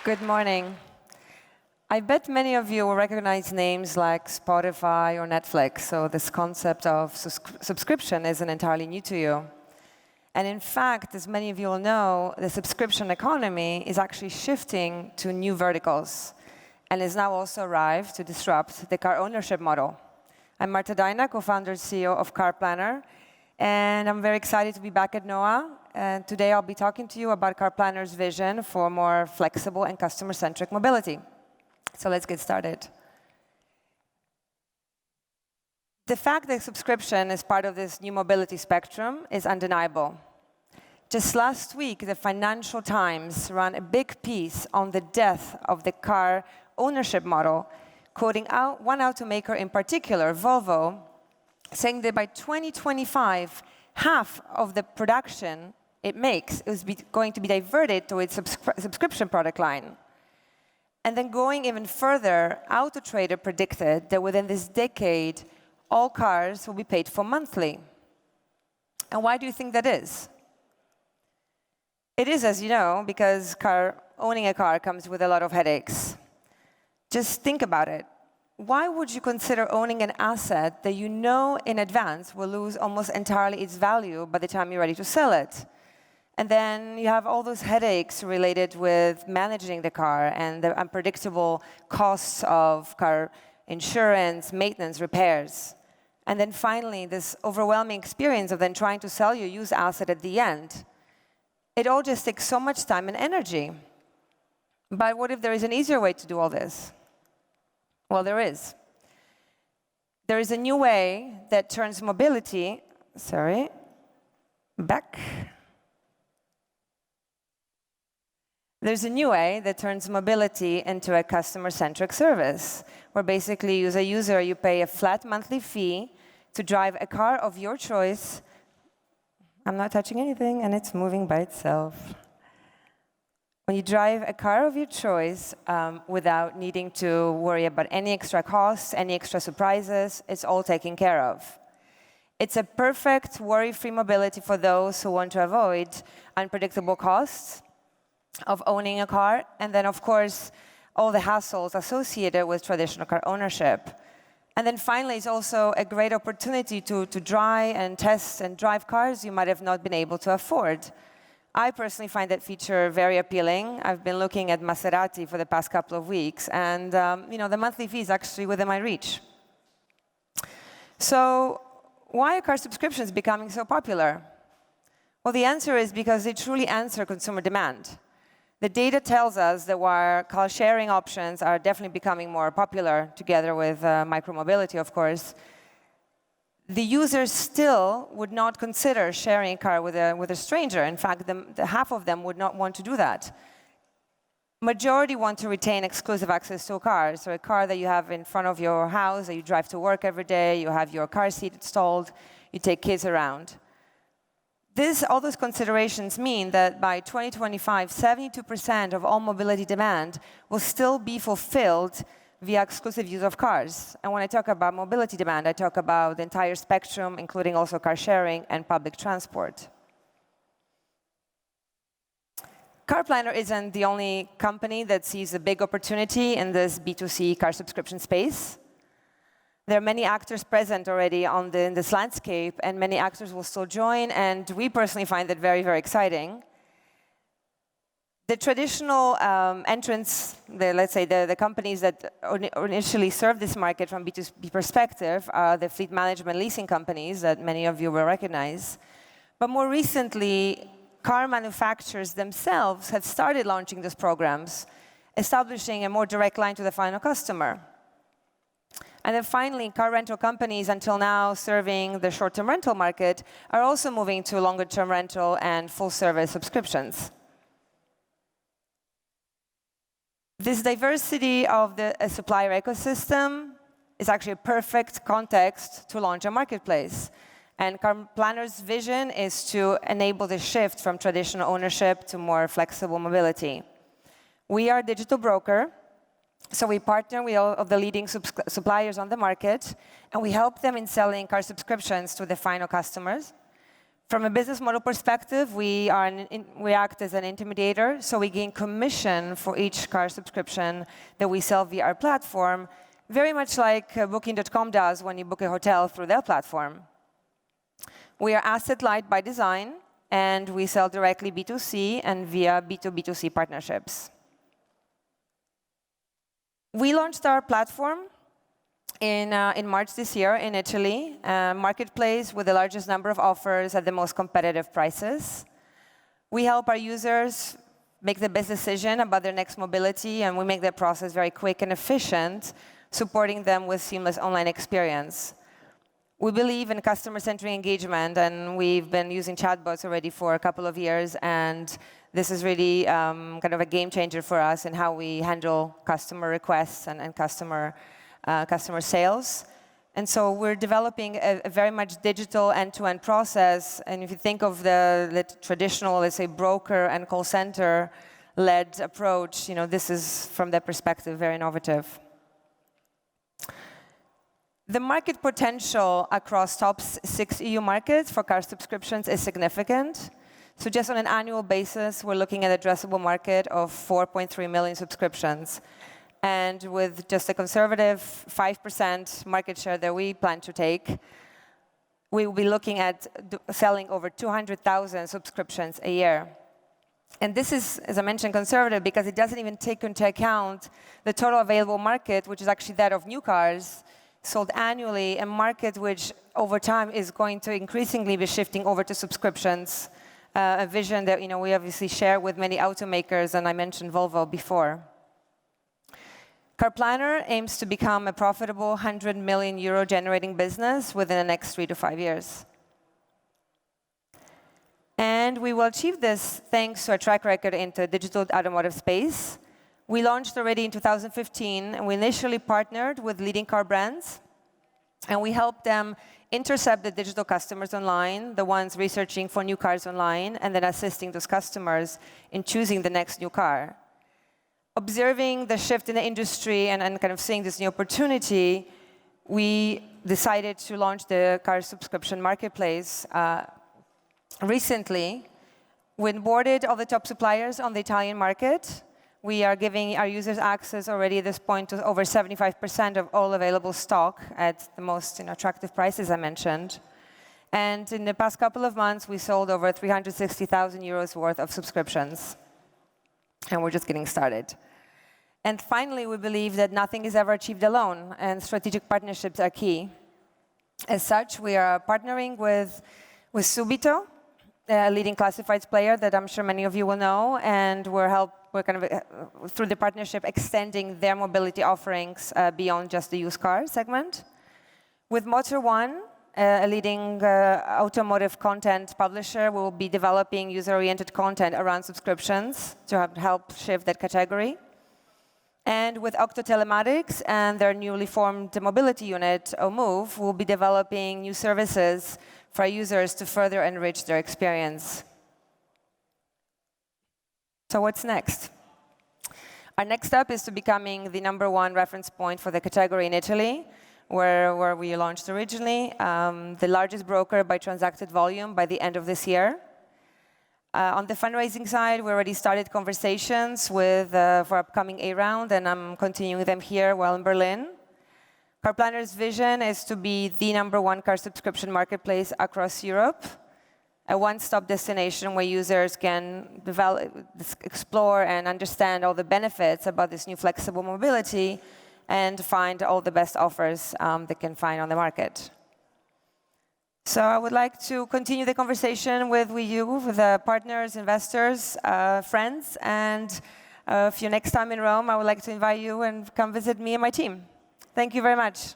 Good morning. I bet many of you will recognize names like Spotify or Netflix, so this concept of subscription isn't entirely new to you. And in fact, as many of you will know, the subscription economy is actually shifting to new verticals and has now also arrived to disrupt the car ownership model. I'm Marta, Daina, co-founder and CEO of CarPlanner, and I'm very excited to be back at NOAH. And today I'll be talking to you about CarPlanner's vision for more flexible and customer-centric mobility. So let's get started. The fact that subscription is part of this new mobility spectrum is undeniable. Just last week, the Financial Times ran a big piece on the death of the car ownership model, quoting one automaker in particular, Volvo, saying that by 2025, half of the production it makes is going to be diverted to its subscription product line. And then going even further, AutoTrader predicted that within this decade, all cars will be paid for monthly. And why do you think that is? It is, as you know, because owning a car comes with a lot of headaches. Just think about it. Why would you consider owning an asset that you know in advance will lose almost entirely its value by the time you're ready to sell it? And then you have all those headaches related with managing the car and the unpredictable costs of car insurance, maintenance, repairs. And then finally, this overwhelming experience of then trying to sell your used asset at the end. It all just takes so much time and energy. But what if there is an easier way to do all this? Well, there is. There is a new way that turns mobility, There's a new way that turns mobility into a customer-centric service, where basically as a user, you pay a flat monthly fee to drive a car of your choice. I'm not touching anything, and it's moving by itself. When you drive a car of your choice without needing to worry about any extra costs, any extra surprises, it's all taken care of. It's a perfect worry-free mobility for those who want to avoid unpredictable costs of owning a car, and then, of course, all the hassles associated with traditional car ownership. And then finally, it's also a great opportunity to try and test and drive cars you might have not been able to afford. I personally find that feature very appealing. I've been looking at Maserati for the past couple of weeks, and the monthly fee is actually within my reach. So why are car subscriptions becoming so popular? Well, the answer is because they truly answer consumer demand. The data tells us that while car sharing options are definitely becoming more popular, together with micromobility, of course, the users still would not consider sharing a car with a stranger. In fact, half of them would not want to do that. Majority want to retain exclusive access to a car, so a car that you have in front of your house, that you drive to work every day, you have your car seat installed, you take kids around. All those considerations mean that by 2025, 72% of all mobility demand will still be fulfilled via exclusive use of cars. And when I talk about mobility demand, I talk about the entire spectrum, including also car sharing and public transport. CarPlanner isn't the only company that sees a big opportunity in this B2C car subscription space. There are many actors present already in this landscape, and many actors will still join, and we personally find that very, very exciting. The traditional entrants, let's say the companies that initially served this market from B2B perspective, are the fleet management leasing companies that many of you will recognize. But more recently, car manufacturers themselves have started launching these programs, establishing a more direct line to the final customer. And then finally, car rental companies, until now serving the short-term rental market, are also moving to longer-term rental and full-service subscriptions. This diversity of the supplier ecosystem is actually a perfect context to launch a marketplace. And CarPlanner's vision is to enable the shift from traditional ownership to more flexible mobility. We are a digital broker. So we partner with all of the leading suppliers on the market, and we help them in selling car subscriptions to the final customers. From a business model perspective, we act as an intermediator, so we gain commission for each car subscription that we sell via our platform, very much like Booking.com does when you book a hotel through their platform. We are asset-light by design, and we sell directly B2C and via B2B2C partnerships. We launched our platform in March this year in Italy, a marketplace with the largest number of offers at the most competitive prices. We help our users make the best decision about their next mobility, and we make that process very quick and efficient, supporting them with seamless online experience. We believe in customer-centric engagement, and we've been using chatbots already for a couple of years, and this is really kind of a game changer for us in how we handle customer requests and customer sales. And so we're developing a very much digital end-to-end process. And if you think of the traditional, let's say, broker and call center-led approach, this is, from that perspective, very innovative. The market potential across top 6 EU markets for car subscriptions is significant. So just on an annual basis, we're looking at an addressable market of 4.3 million subscriptions. And with just a conservative 5% market share that we plan to take, we will be looking at selling over 200,000 subscriptions a year. And this is, as I mentioned, conservative because it doesn't even take into account the total available market, which is actually that of new cars sold annually, a market which over time is going to increasingly be shifting over to subscriptions, a vision that we obviously share with many automakers, and I mentioned Volvo before. CarPlanner aims to become a profitable 100 million euro generating business within the next 3 to 5 years. And we will achieve this thanks to our track record into digital automotive space. We launched already in 2015, and we initially partnered with leading car brands, and we helped them intercept the digital customers online, the ones researching for new cars online, and then assisting those customers in choosing the next new car. Observing the shift in the industry and kind of seeing this new opportunity, we decided to launch the car subscription marketplace recently. We onboarded all the top suppliers on the Italian market. We are giving our users access already at this point to over 75% of all available stock at the most attractive prices I mentioned. And in the past couple of months, we sold over 360,000 euros worth of subscriptions. And we're just getting started. And finally, we believe that nothing is ever achieved alone, and strategic partnerships are key. As such, we are partnering with Subito, a leading classifieds player that I'm sure many of you will know, and we're kind of, through the partnership, extending their mobility offerings beyond just the used car segment. With Motor One, a leading automotive content publisher, we will be developing user-oriented content around subscriptions to help shift that category. And with Octo Telematics and their newly formed mobility unit, OMove, we'll be developing new services for our users to further enrich their experience. So what's next? Our next step is to becoming the #1 reference point for the category in Italy, where we launched originally, the largest broker by transacted volume by the end of this year. On the fundraising side, we already started conversations for upcoming A round, and I'm continuing them here while in Berlin. CarPlanner's vision is to be the #1 car subscription marketplace across Europe, a one-stop destination where users can explore and understand all the benefits about this new flexible mobility and find all the best offers they can find on the market. So I would like to continue the conversation with you, with partners, investors, friends, and if you're next time in Rome, I would like to invite you and come visit me and my team. Thank you very much.